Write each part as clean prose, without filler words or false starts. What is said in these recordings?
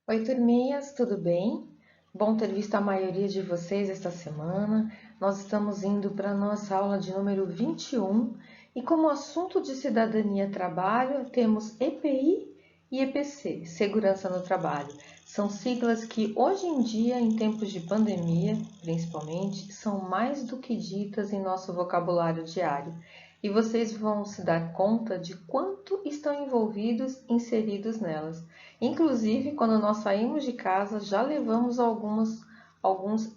Oi, turminhas, tudo bem? Bom ter visto a maioria de vocês esta semana. Nós estamos indo para a nossa aula de número 21 e como assunto de cidadania e trabalho temos EPI e EPC, Segurança no Trabalho. São siglas que hoje em dia, em tempos de pandemia, principalmente, são mais do que ditas em nosso vocabulário diário. E vocês vão se dar conta de quanto estão envolvidos, inseridos nelas. Inclusive, quando nós saímos de casa, já levamos alguns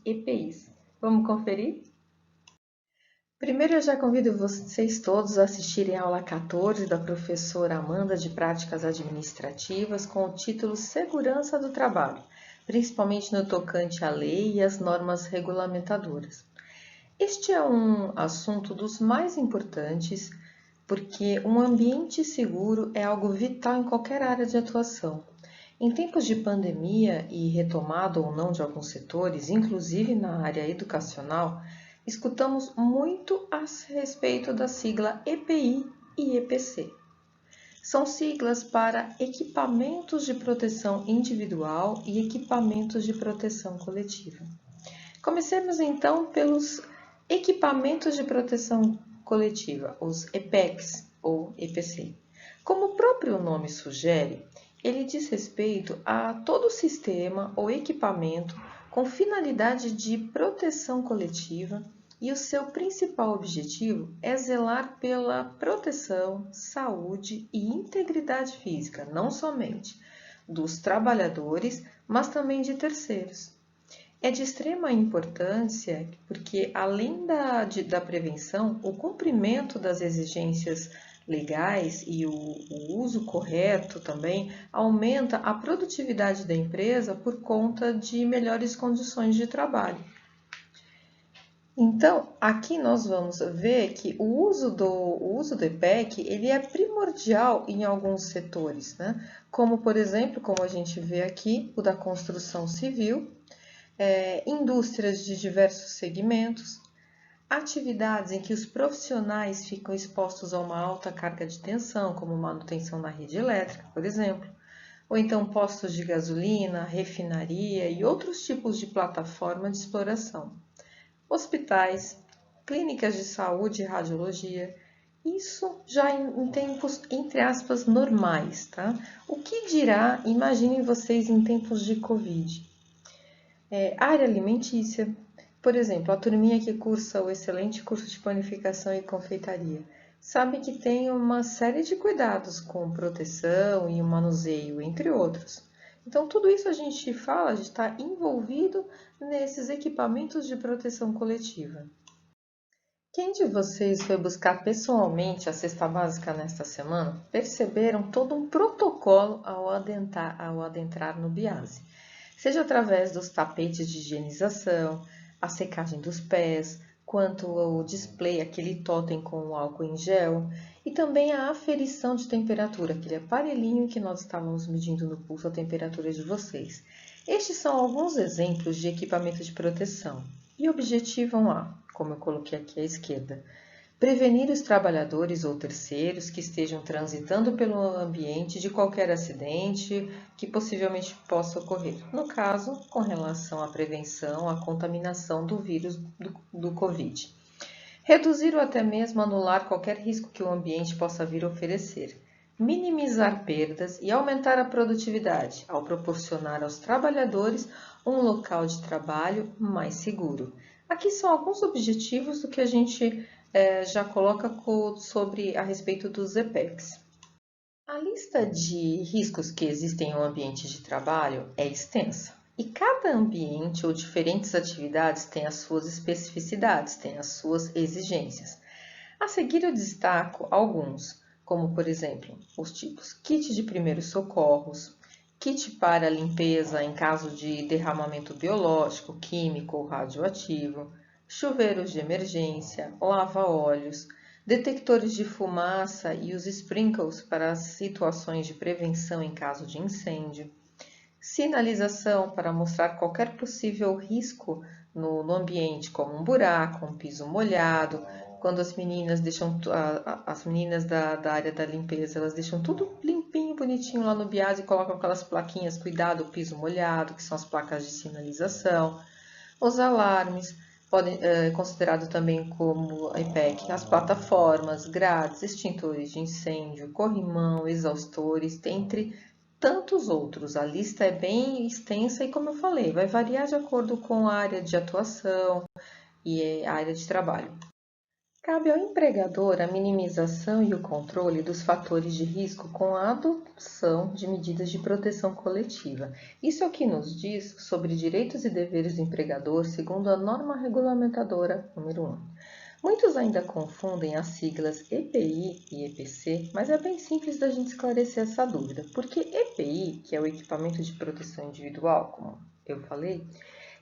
EPIs. Vamos conferir? Primeiro, eu já convido vocês todos a assistirem a aula 14 da professora Amanda de Práticas Administrativas com o título Segurança do Trabalho, principalmente no tocante à lei e às normas regulamentadoras. Este é um assunto dos mais importantes porque um ambiente seguro é algo vital em qualquer área de atuação. Em tempos de pandemia e retomada ou não de alguns setores, inclusive na área educacional, escutamos muito a respeito da sigla EPI e EPC. São siglas para equipamentos de proteção individual e equipamentos de proteção coletiva. Comecemos então pelos equipamentos de proteção coletiva, os EPECs ou EPC. Como o próprio nome sugere, ele diz respeito a todo sistema ou equipamento com finalidade de proteção coletiva e o seu principal objetivo é zelar pela proteção, saúde e integridade física, não somente dos trabalhadores, mas também de terceiros. É de extrema importância porque, além da prevenção, o cumprimento das exigências legais e o uso correto também aumenta a produtividade da empresa por conta de melhores condições de trabalho. Então, aqui nós vamos ver que o uso do EPEC ele é primordial em alguns setores, né? Como, por exemplo, como a gente vê aqui, o da construção civil, indústrias de diversos segmentos, atividades em que os profissionais ficam expostos a uma alta carga de tensão, como manutenção na rede elétrica, por exemplo, ou então postos de gasolina, refinaria e outros tipos de plataforma de exploração. Hospitais, clínicas de saúde e radiologia, isso já em tempos, entre aspas, normais, tá? O que dirá, imaginem vocês em tempos de Covid? Área alimentícia, por exemplo, a turminha que cursa o excelente curso de panificação e confeitaria, sabe que tem uma série de cuidados com proteção e o manuseio, entre outros. Então, tudo isso a gente fala, a gente está envolvido nesses equipamentos de proteção coletiva. Quem de vocês foi buscar pessoalmente a cesta básica nesta semana perceberam todo um protocolo ao adentrar no Biase? Seja através dos tapetes de higienização, a secagem dos pés, quanto o display, aquele totem com o álcool em gel, e também a aferição de temperatura, aquele aparelhinho que nós estávamos medindo no pulso a temperatura de vocês. Estes são alguns exemplos de equipamento de proteção e objetivam como eu coloquei aqui à esquerda, prevenir os trabalhadores ou terceiros que estejam transitando pelo ambiente de qualquer acidente que possivelmente possa ocorrer. No caso, com relação à prevenção, à contaminação do vírus do Covid. Reduzir ou até mesmo anular qualquer risco que o ambiente possa vir a oferecer. Minimizar perdas e aumentar a produtividade, ao proporcionar aos trabalhadores um local de trabalho mais seguro. Aqui são alguns objetivos do que a gente já coloca sobre a respeito dos EPECs. A lista de riscos que existem no ambiente de trabalho é extensa. E cada ambiente ou diferentes atividades tem as suas especificidades, tem as suas exigências. A seguir eu destaco alguns, como por exemplo, os tipos kit de primeiros socorros, kit para limpeza em caso de derramamento biológico, químico ou radioativo, chuveiros de emergência, lava-óleos, detectores de fumaça e os sprinkles para as situações de prevenção em caso de incêndio, sinalização para mostrar qualquer possível risco no ambiente, como um buraco, um piso molhado, quando as meninas deixam, as meninas da área da limpeza, elas deixam tudo limpinho, bonitinho lá no Biase e colocam aquelas plaquinhas, cuidado, piso molhado, que são as placas de sinalização. Os alarmes, podem considerado também como IPEC, as plataformas, grades, extintores de incêndio, corrimão, exaustores, dentre tantos outros. A lista é bem extensa e, como eu falei, vai variar de acordo com a área de atuação e a área de trabalho. Cabe ao empregador a minimização e o controle dos fatores de risco com a adoção de medidas de proteção coletiva. Isso é o que nos diz sobre direitos e deveres do empregador, segundo a norma regulamentadora número 1. Muitos ainda confundem as siglas EPI e EPC, mas é bem simples da gente esclarecer essa dúvida, porque EPI, que é o equipamento de proteção individual, como eu falei,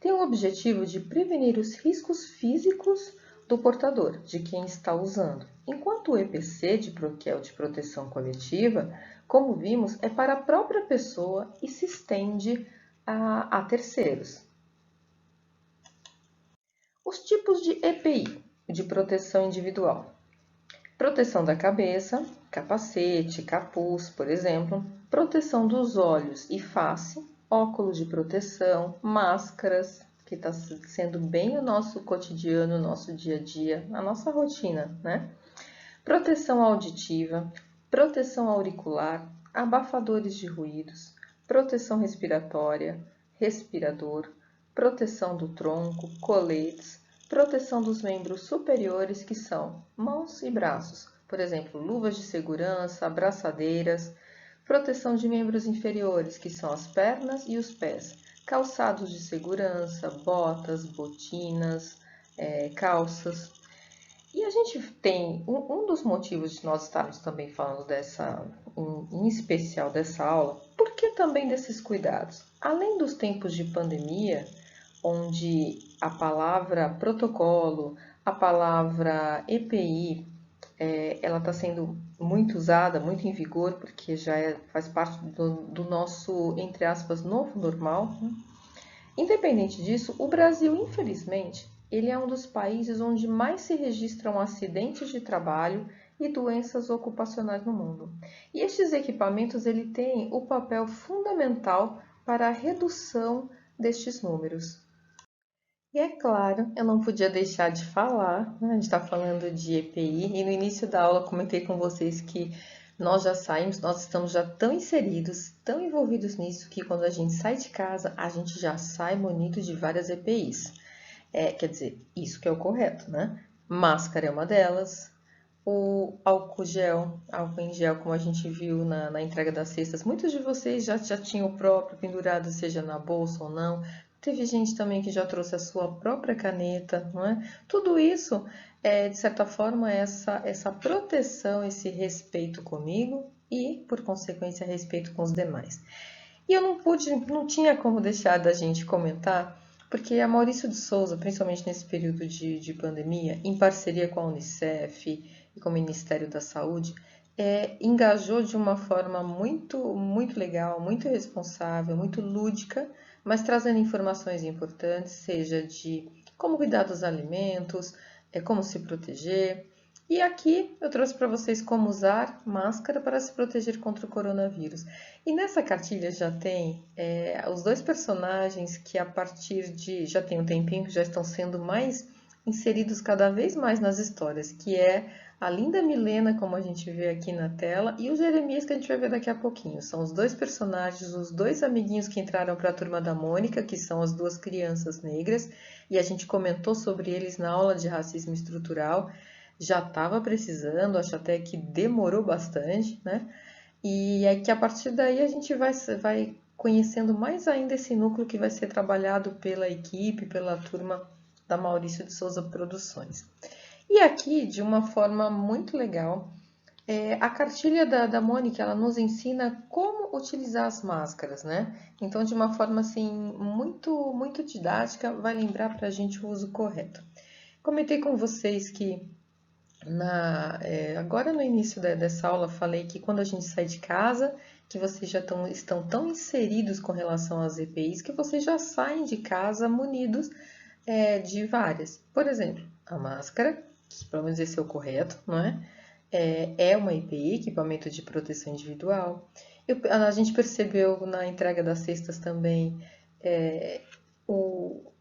tem o objetivo de prevenir os riscos físicos do portador, de quem está usando. Enquanto o EPC, que é o de proteção coletiva, como vimos, é para a própria pessoa e se estende a terceiros. Os tipos de EPI, de proteção individual. Proteção da cabeça, capacete, capuz, por exemplo. Proteção dos olhos e face, óculos de proteção, máscaras, que está sendo bem o nosso cotidiano, o nosso dia a dia, a nossa rotina, né? Proteção auditiva, proteção auricular, abafadores de ruídos, proteção respiratória, respirador, proteção do tronco, coletes, proteção dos membros superiores, que são mãos e braços, por exemplo, luvas de segurança, abraçadeiras, proteção de membros inferiores, que são as pernas e os pés, calçados de segurança, botas, botinas, calças. E a gente tem um dos motivos de nós estarmos também falando em especial dessa aula, por que também desses cuidados? Além dos tempos de pandemia, onde a palavra protocolo, a palavra EPI, ela está sendo muito usada, muito em vigor, porque já faz parte do nosso, entre aspas, novo normal, né? Independente disso, o Brasil, infelizmente, ele é um dos países onde mais se registram acidentes de trabalho e doenças ocupacionais no mundo. E estes equipamentos ele têm o papel fundamental para a redução destes números. E é claro, eu não podia deixar de falar, né? A gente está falando de EPI, e no início da aula comentei com vocês que nós estamos já tão inseridos, tão envolvidos nisso, que quando a gente sai de casa, a gente já sai munido de várias EPIs. Quer dizer, isso que é o correto, né? Máscara é uma delas, o álcool em gel, como a gente viu na entrega das cestas. Muitos de vocês já tinham o próprio pendurado, seja na bolsa ou não. Teve gente também que já trouxe a sua própria caneta, não é? Tudo isso de certa forma, essa proteção, esse respeito comigo e, por consequência, respeito com os demais. E eu não tinha como deixar da gente comentar, porque a Maurício de Souza, principalmente nesse período de pandemia, em parceria com a Unicef e com o Ministério da Saúde, engajou de uma forma muito, muito legal, muito responsável, muito lúdica, mas trazendo informações importantes, seja de como cuidar dos alimentos, como se proteger. E aqui eu trouxe para vocês como usar máscara para se proteger contra o coronavírus. E nessa cartilha já tem os dois personagens que a partir de... já tem um tempinho que já estão sendo mais inseridos cada vez mais nas histórias, que é a linda Milena, como a gente vê aqui na tela, e o Jeremias, que a gente vai ver daqui a pouquinho. São os dois personagens, os dois amiguinhos que entraram para a Turma da Mônica, que são as duas crianças negras, e a gente comentou sobre eles na aula de racismo estrutural. Já estava precisando, acho até que demorou bastante, né? E é que a partir daí a gente vai conhecendo mais ainda esse núcleo que vai ser trabalhado pela equipe, pela turma da Maurício de Souza Produções. E aqui, de uma forma muito legal, a cartilha da Mônica, ela nos ensina como utilizar as máscaras, né? Então, de uma forma assim, muito, muito didática, vai lembrar para a gente o uso correto. Comentei com vocês que agora no início dessa aula falei que quando a gente sai de casa, que vocês já estão tão inseridos com relação às EPIs, que vocês já saem de casa munidos de várias. Por exemplo, a máscara, que pelo menos esse é o correto, não é? É uma EPI, equipamento de proteção individual. A gente percebeu na entrega das cestas também o,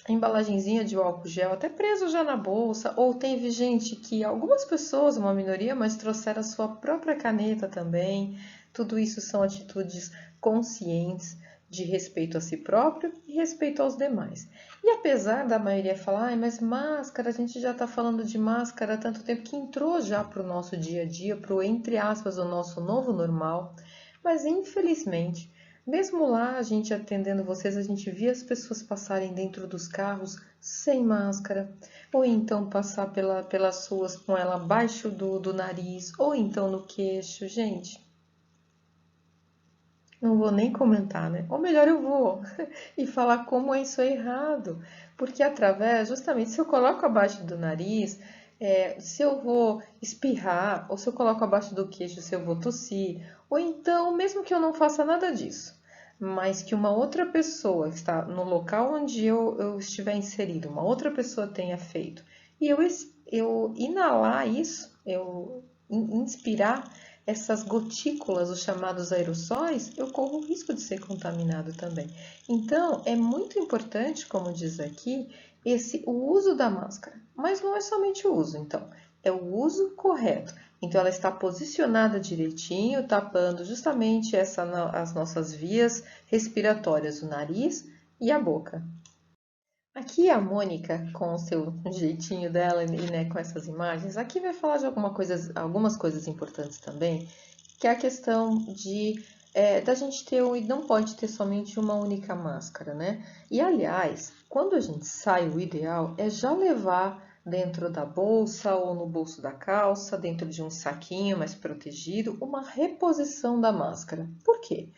a embalagenzinha de álcool gel até preso já na bolsa, ou teve gente que, algumas pessoas, uma minoria, mas trouxeram a sua própria caneta também. Tudo isso são atitudes conscientes de respeito a si próprio e respeito aos demais. E apesar da maioria falar, ai, mas máscara, a gente já está falando de máscara há tanto tempo que entrou já para o nosso dia a dia, para o, entre aspas, o nosso novo normal, mas infelizmente mesmo lá, a gente atendendo vocês, a gente via as pessoas passarem dentro dos carros sem máscara, ou então passar pelas ruas com ela abaixo do nariz, ou então no queixo. Gente, não vou nem comentar, né? Ou melhor, eu vou e falar como isso é errado, porque através, justamente, se eu coloco abaixo do nariz, se eu vou espirrar, ou se eu coloco abaixo do queixo, se eu vou tossir, ou então, mesmo que eu não faça nada disso, mas que uma outra pessoa que está no local onde eu estiver inserido, uma outra pessoa tenha feito, e eu inalar isso, eu inspirar essas gotículas, os chamados aerossóis, eu corro o risco de ser contaminado também. Então, é muito importante, como diz aqui, o uso da máscara. Mas não é somente o uso, então, é o uso correto. Então, ela está posicionada direitinho, tapando justamente as nossas vias respiratórias, o nariz e a boca. Aqui a Mônica, com o seu jeitinho dela e né, com essas imagens, aqui vai falar de algumas coisas importantes também, que é a questão da gente ter, e não pode ter somente uma única máscara, né? E aliás, quando a gente sai, o ideal é já levar dentro da bolsa ou no bolso da calça, dentro de um saquinho mais protegido, uma reposição da máscara. Por quê?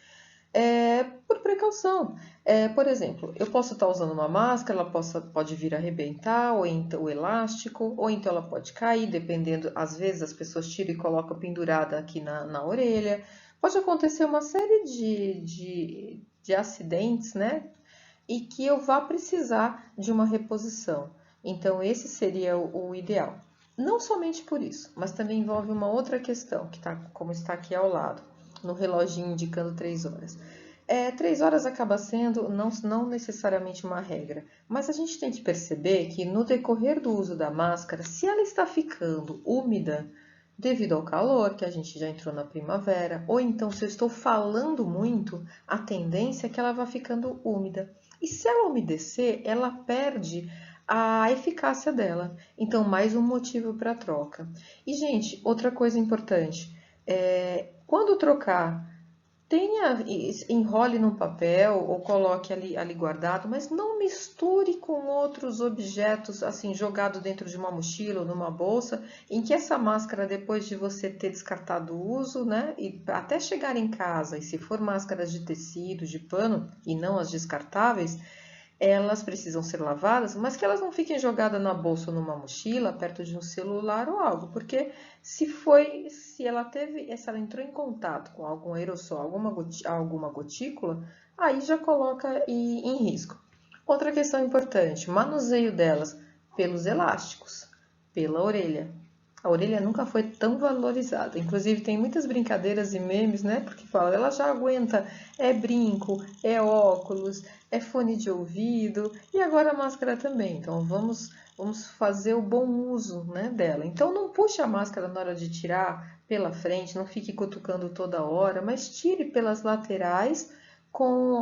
Por precaução. Por exemplo, eu posso estar usando uma máscara, ela pode vir a arrebentar, ou então o elástico, ou então ela pode cair, dependendo, às vezes as pessoas tiram e colocam pendurada aqui na orelha. Pode acontecer uma série de acidentes, né? E que eu vá precisar de uma reposição. Então, esse seria o ideal. Não somente por isso, mas também envolve uma outra questão, que tá, como está aqui ao lado, no reloginho indicando 3 horas. 3 horas acaba sendo não necessariamente uma regra, mas a gente tem que perceber que no decorrer do uso da máscara, se ela está ficando úmida devido ao calor, que a gente já entrou na primavera, ou então se eu estou falando muito, a tendência é que ela vá ficando úmida. E se ela umedecer, ela perde a eficácia dela. Então, mais um motivo para troca. E, gente, outra coisa importante, quando trocar, enrole num papel ou coloque ali guardado, mas não misture com outros objetos, assim, jogado dentro de uma mochila ou numa bolsa, em que essa máscara, depois de você ter descartado o uso, né, e até chegar em casa, e se for máscaras de tecido, de pano, e não as descartáveis, elas precisam ser lavadas, mas que elas não fiquem jogadas na bolsa ou numa mochila, perto de um celular ou algo, porque se ela entrou em contato com algum aerossol, alguma gotícula, aí já coloca em risco. Outra questão importante, manuseio delas pelos elásticos, pela orelha. A orelha nunca foi tão valorizada. Inclusive, tem muitas brincadeiras e memes, né? Porque fala, ela já aguenta, brinco, óculos, fone de ouvido e agora a máscara também. Então, vamos fazer o bom uso, né, dela. Então, não puxe a máscara na hora de tirar pela frente, não fique cutucando toda hora, mas tire pelas laterais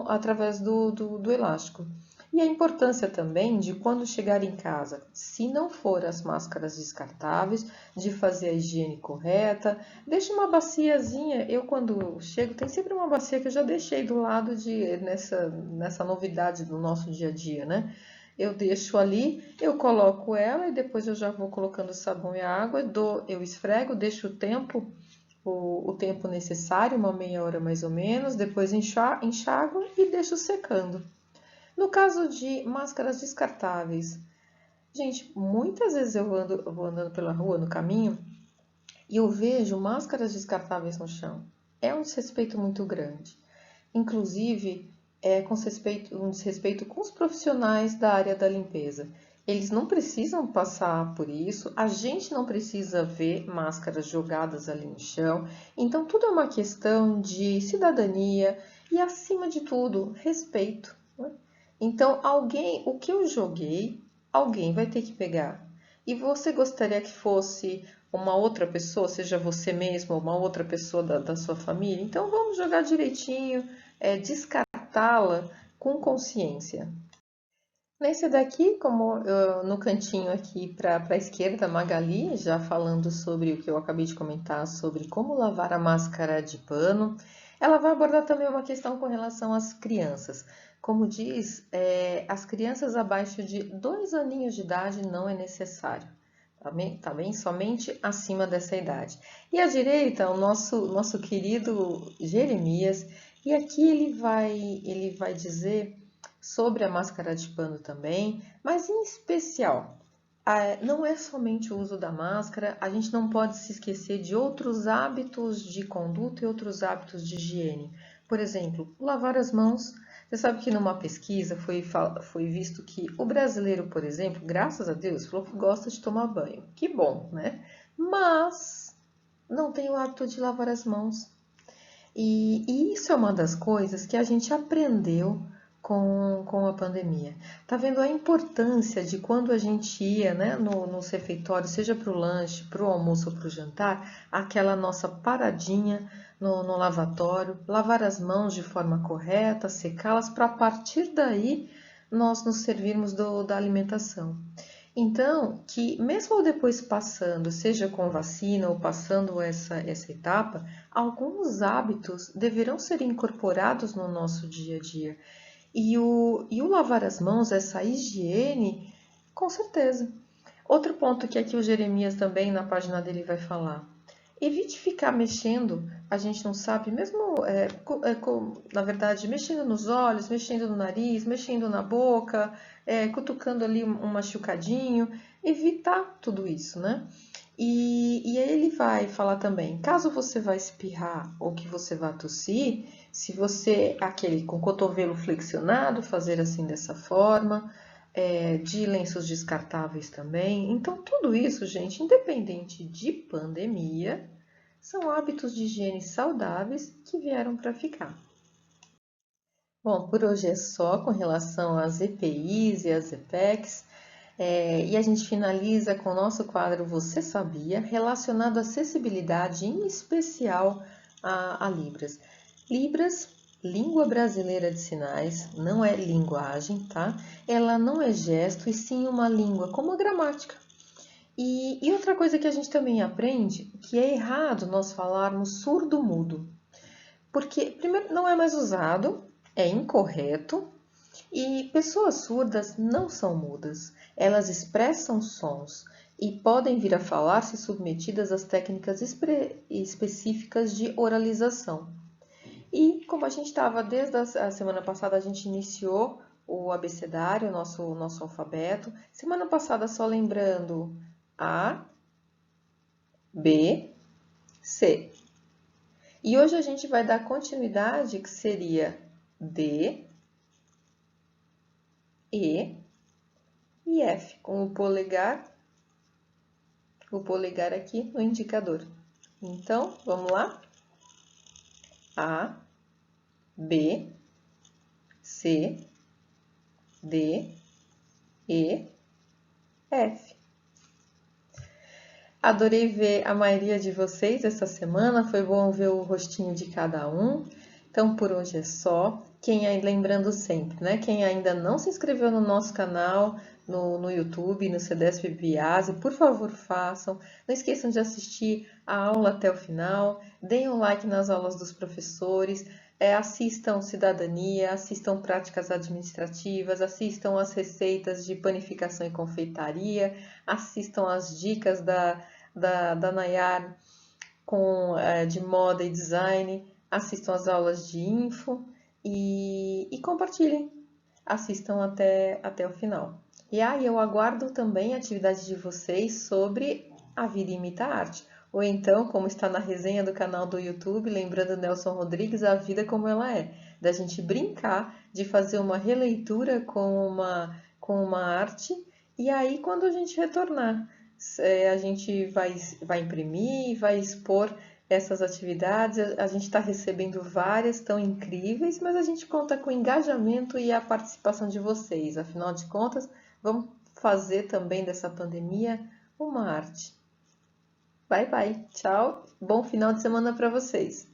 através do elástico. E a importância também de quando chegar em casa, se não for as máscaras descartáveis, de fazer a higiene correta. Deixe uma baciazinha. Eu, quando chego, tem sempre uma bacia que eu já deixei do lado nessa novidade do nosso dia a dia, né? Eu deixo ali, eu coloco ela e depois eu já vou colocando o sabão e a água, eu esfrego, deixo o tempo necessário, uma meia hora mais ou menos, depois enxago e deixo secando. No caso de máscaras descartáveis, gente, muitas vezes eu vou andando pela rua, no caminho, e eu vejo máscaras descartáveis no chão. É um desrespeito muito grande. Inclusive, um desrespeito com os profissionais da área da limpeza. Eles não precisam passar por isso, a gente não precisa ver máscaras jogadas ali no chão. Então, tudo é uma questão de cidadania e, acima de tudo, respeito, né? Então, o que eu joguei, alguém vai ter que pegar. E você gostaria que fosse uma outra pessoa, seja você mesmo ou uma outra pessoa da sua família? Então, vamos jogar direitinho, descartá-la com consciência. Nesse daqui, como no cantinho aqui para a esquerda, Magali, já falando sobre o que eu acabei de comentar, sobre como lavar a máscara de pano, ela vai abordar também uma questão com relação às crianças. Como diz, as crianças abaixo de 2 aninhos de idade não é necessário, tá bem? Somente acima dessa idade. E à direita, o nosso querido Jeremias, e aqui ele vai dizer sobre a máscara de pano também, mas em especial, não é somente o uso da máscara, a gente não pode se esquecer de outros hábitos de conduta e outros hábitos de higiene. Por exemplo, lavar as mãos. Você sabe que numa pesquisa foi visto que o brasileiro, por exemplo, graças a Deus, falou que gosta de tomar banho. Que bom, né? Mas não tem o hábito de lavar as mãos. E isso é uma das coisas que a gente aprendeu com a pandemia. Tá vendo a importância de quando a gente ia, né, nos refeitórios, seja para o lanche, para o almoço ou para o jantar, aquela nossa paradinha no lavatório, lavar as mãos de forma correta, secá-las, para a partir daí nós nos servirmos da alimentação. Então, que mesmo depois passando, seja com vacina ou passando essa etapa, alguns hábitos deverão ser incorporados no nosso dia a dia. E o lavar as mãos, essa higiene, com certeza. Outro ponto que aqui o Jeremias também na página dele vai falar. Evite ficar mexendo, a gente não sabe, mesmo na verdade, mexendo nos olhos, mexendo no nariz, mexendo na boca, cutucando ali um machucadinho, evitar tudo isso, né? E aí ele vai falar também, caso você vá espirrar ou que você vá tossir, se você, aquele com o cotovelo flexionado, fazer assim dessa forma, de lenços descartáveis também. Então, tudo isso, gente, independente de pandemia, são hábitos de higiene saudáveis que vieram para ficar. Bom, por hoje é só com relação às EPIs e às EPECs. E a gente finaliza com o nosso quadro Você Sabia, relacionado à acessibilidade, em especial a Libras. Libras, língua brasileira de sinais, não é linguagem, tá? Ela não é gesto, e sim uma língua, como a gramática. E outra coisa que a gente também aprende, que é errado nós falarmos surdo-mudo, porque, primeiro, não é mais usado, é incorreto, e pessoas surdas não são mudas, elas expressam sons e podem vir a falar se submetidas às técnicas específicas de oralização. E como a gente estava desde a semana passada, a gente iniciou o abecedário, nosso alfabeto. Semana passada, só lembrando A, B, C. E hoje a gente vai dar continuidade, que seria D, E e F, com o polegar aqui no indicador. Então, vamos lá? A, B, C, D, E, F. Adorei ver a maioria de vocês essa semana, foi bom ver o rostinho de cada um. Então, por hoje é só. Lembrando sempre, né? Quem ainda não se inscreveu no nosso canal, no YouTube, no CDESP Biase, por favor, façam. Não esqueçam de assistir a aula até o final. Deem um like nas aulas dos professores. Assistam Cidadania, assistam Práticas Administrativas, assistam as receitas de panificação e confeitaria, assistam as dicas da Nayar de moda e design, assistam as aulas de info e compartilhem. Assistam até o final. E aí eu aguardo também a atividade de vocês sobre a vida imita a arte. Ou então, como está na resenha do canal do YouTube, lembrando Nelson Rodrigues, a vida como ela é. Da gente brincar de fazer uma releitura com uma arte E aí, quando a gente retornar, a gente vai imprimir, vai expor essas atividades. A gente está recebendo várias, tão incríveis, mas a gente conta com o engajamento e a participação de vocês. Afinal de contas, vamos fazer também dessa pandemia uma arte. Bye, bye. Tchau. Bom final de semana para vocês.